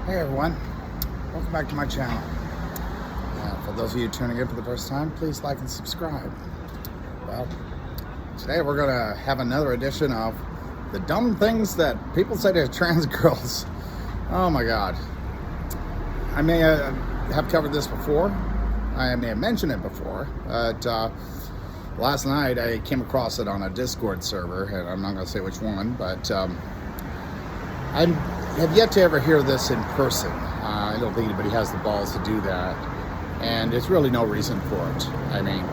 Hey everyone, welcome back to my channel. For those of you tuning in for the first time, please like and subscribe. Well, today we're going to have another edition of the dumb things that people say to trans girls. Oh my god. I may have covered this before. I may have mentioned it before, but last night I came across it on a Discord server, and I'm not going to say which one, but I have yet to ever hear this in person. I don't think anybody has the balls to do that, and there's really no reason for it. I mean,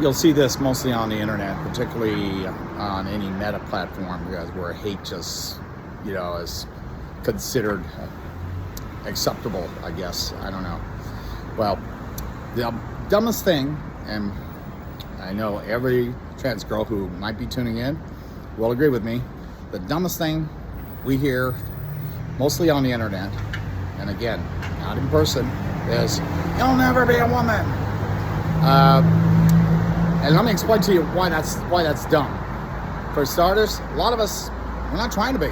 you'll see this mostly on the internet, particularly on any meta platform, where hate just, is considered acceptable, I guess. I don't know. Well, the dumbest thing, and I know every trans girl who might be tuning in will agree with me, the dumbest thing we hear mostly on the internet, and again, not in person, is, "You'll never be a woman." And let me explain to you why that's dumb. For starters, a lot of us, we're not trying to be,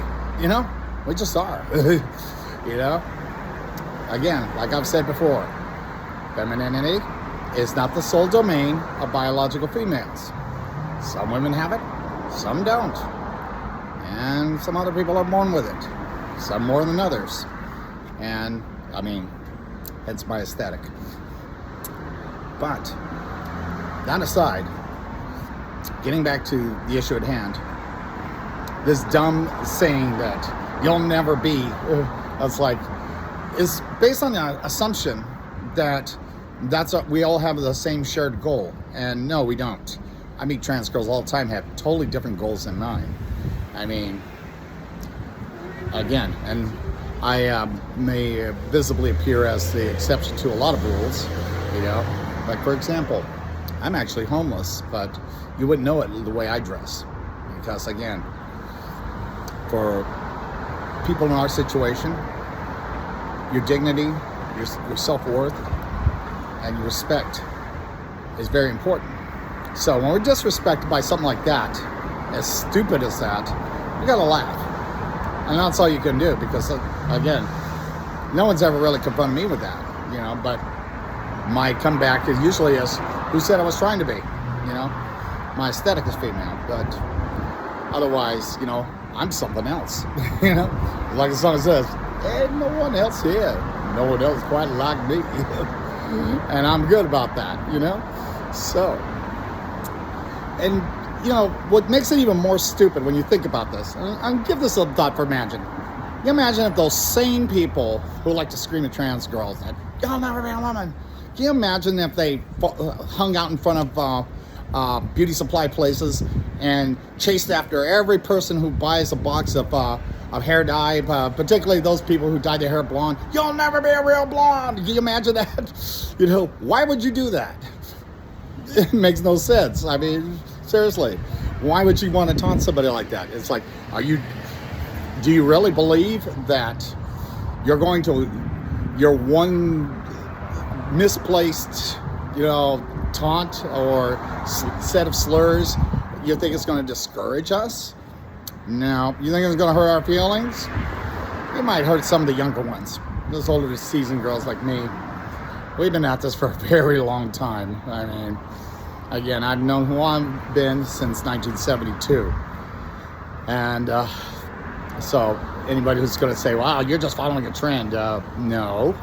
we just are. Again, like I've said before, femininity is not the sole domain of biological females. Some women have it, some don't. And some other people are born with it, some more than others. And, I mean, hence my aesthetic. But, that aside, getting back to the issue at hand, this dumb saying that you'll never be, is based on the assumption that we all have the same shared goal. And no, we don't. I meet trans girls all the time, have totally different goals than mine. I mean, again, and I may visibly appear as the exception to a lot of rules, Like, for example, I'm actually homeless, but you wouldn't know it the way I dress. Because, again, for people in our situation, your dignity, your self-worth, and your respect is very important. So when we're disrespected by something like that, as stupid as that, you gotta laugh. And that's all you can do, because, again, no one's ever really confronted me with that, but my comeback usually is, who said I was trying to be, My aesthetic is female, but otherwise, I'm something else, Like the song says, ain't no one else here, no one else quite like me. And I'm good about that, So, and what makes it even more stupid when you think about this, and give this a thought for imagine. You imagine if those same people who like to scream at trans girls that, "You'll never be a woman," can you imagine if they hung out in front of beauty supply places and chased after every person who buys a box of hair dye, particularly those people who dye their hair blonde? "You'll never be a real blonde." Can you imagine that? Why would you do that? It makes no sense. I mean, seriously, why would you want to taunt somebody like that? It's like, do you really believe that your one misplaced, taunt or set of slurs, you think it's going to discourage us? No. You think it's going to hurt our feelings? It might hurt some of the younger ones. Those older seasoned girls like me, we've been at this for a very long time. I mean, again, I've known who I've been since 1972. And so anybody who's going to say, "Wow, you're just following a trend," no.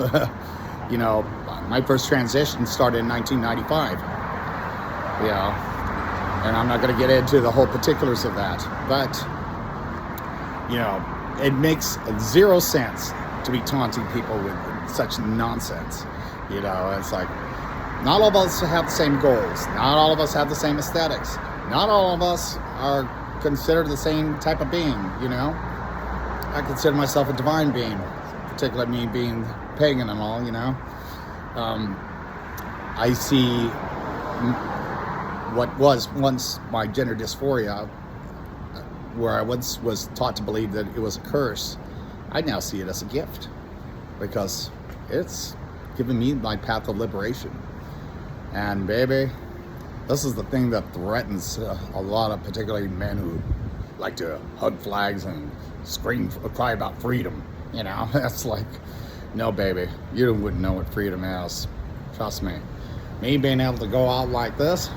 My first transition started in 1995. And I'm not going to get into the whole particulars of that. But, it makes zero sense to be taunting people with such nonsense. It's like, not all of us have the same goals. Not all of us have the same aesthetics. Not all of us are considered the same type of being, I consider myself a divine being, particularly me being pagan and all, I see what was once my gender dysphoria, where I once was taught to believe that it was a curse. I now see it as a gift, because it's given me my path of liberation. And baby, this is the thing that threatens a lot of particularly men who like to hug flags and cry about freedom. You know, that's like, no, baby, you wouldn't know what freedom is. Trust me. Me being able to go out like this,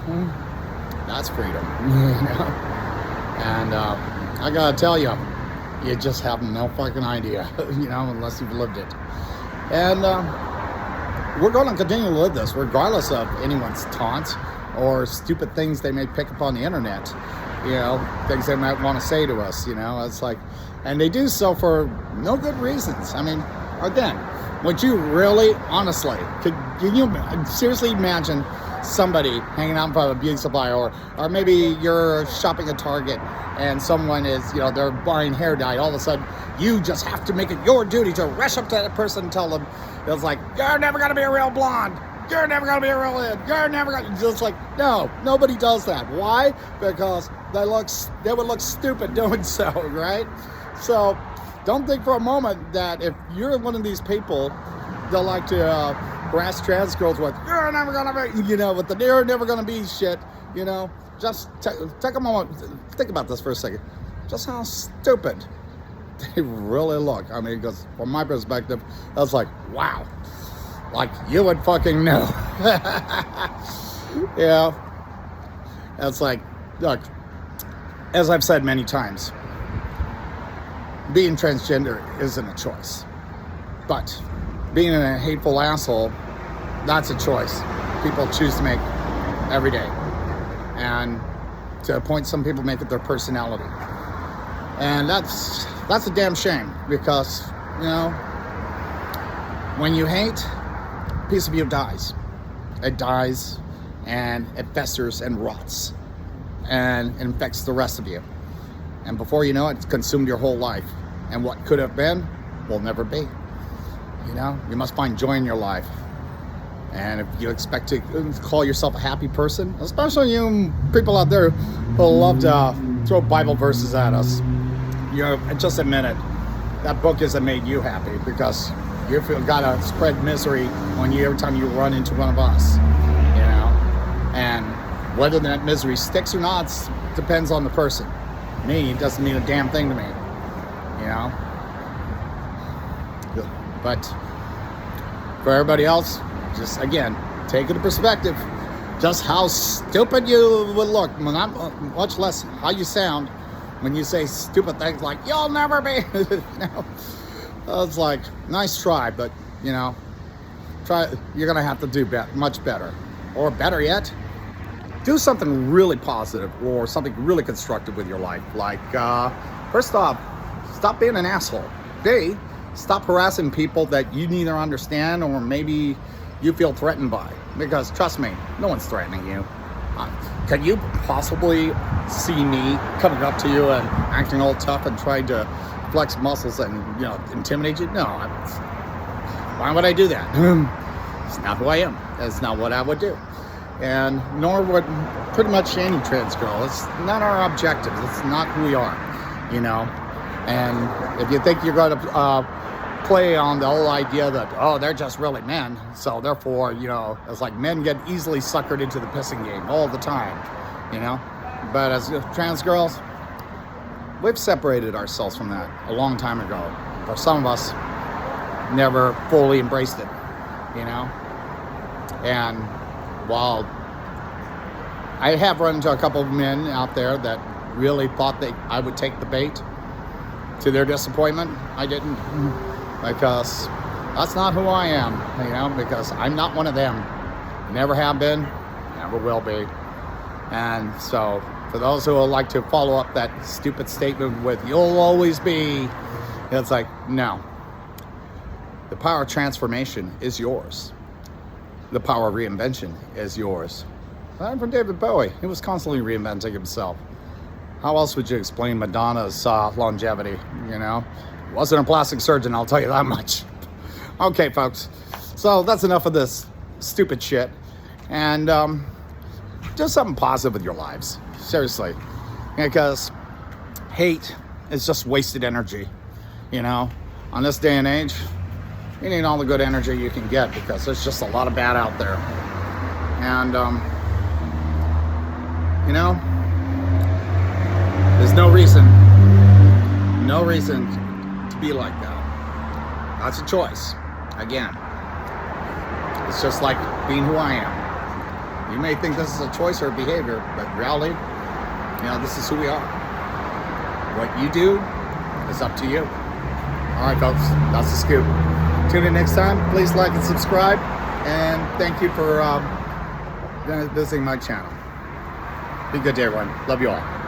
that's freedom. You know? And I gotta tell you, you just have no fucking idea, you know, unless you've lived it. And we're going to continue to live this, regardless of anyone's taunts or stupid things they may pick up on the internet. You know, things they might want to say to us, you know. It's like, and they do so for no good reasons. I mean, again, would you really, honestly, can you seriously imagine somebody hanging out in front of a beauty supply, or maybe you're shopping at Target and someone is, you know, they're buying hair dye. All of a sudden, you just have to make it your duty to rush up to that person and tell them, it's like, you're never going to be a real blonde. You're never going to be a real in. You're never going to, just like, no, nobody does that. Why? Because they would look stupid doing so, right? So don't think for a moment that if you're one of these people that like to harass trans girls with, you're never going to be, you know, with the you're never going to be shit, you know, just take a moment, think about this for a second. Just how stupid they really look. I mean, because from my perspective, I was like, wow, like you would fucking know. Yeah. It's like, look, as I've said many times, being transgender isn't a choice. But being a hateful asshole, that's a choice people choose to make every day. And to a point, some people make it their personality. And that's a damn shame, because, you know, when you hate, a piece of you dies. It dies, and it festers and rots and infects the rest of you. And before you know it, it's consumed your whole life. And what could have been will never be. You know, you must find joy in your life. And if you expect to call yourself a happy person, especially you people out there who love to throw Bible verses at us, you know, just admit it. That book isn't made you happy, because you've got to spread misery every time you run into one of us. You know, and whether that misery sticks or not depends on the person. Me, it doesn't mean a damn thing to me. You know, but for everybody else, just again, take it in perspective, just how stupid you would look, much less how you sound when you say stupid things like, you'll never be. You know? It's like, nice try, but, you know, you're going to have to do much better. Or better yet, do something really positive or something really constructive with your life. Like, first off, stop being an asshole. B, stop harassing people that you neither understand or maybe you feel threatened by. Because trust me, no one's threatening you. Can you possibly see me coming up to you and acting all tough and trying to flex muscles and, you know, intimidate you? No. Why would I do that? It's not who I am. That's not what I would do. And nor would pretty much any trans girl. It's not our objective. It's not who we are, you know. And if you think you're going to play on the whole idea that, oh, they're just really men, so therefore, you know, it's like men get easily suckered into the pissing game all the time, you know. But as trans girls, we've separated ourselves from that a long time ago. For some of us, never fully embraced it, you know. And while I have run into a couple of men out there that really thought that I would take the bait, to their disappointment, I didn't. Because that's not who I am, you know, because I'm not one of them. Never have been, never will be. And so, for those who would like to follow up that stupid statement with, you'll always be, it's like, no. The power of transformation is yours. The power of reinvention is yours. And for David Bowie, he was constantly reinventing himself. How else would you explain Madonna's longevity, you know? Wasn't a plastic surgeon, I'll tell you that much. Okay, folks. So that's enough of this stupid shit. And do something positive with your lives. Seriously. Because hate is just wasted energy. You know, on this day and age, you need all the good energy you can get, because there's just a lot of bad out there. And, you know, there's no reason to be like that. That's a choice. Again, it's just like being who I am. You may think this is a choice or a behavior, but in reality, this is who we are. What you do is up to you. All right, folks, that's the scoop. Tune in next time. Please like and subscribe. And thank you for visiting my channel. Be good day, everyone. Love you all.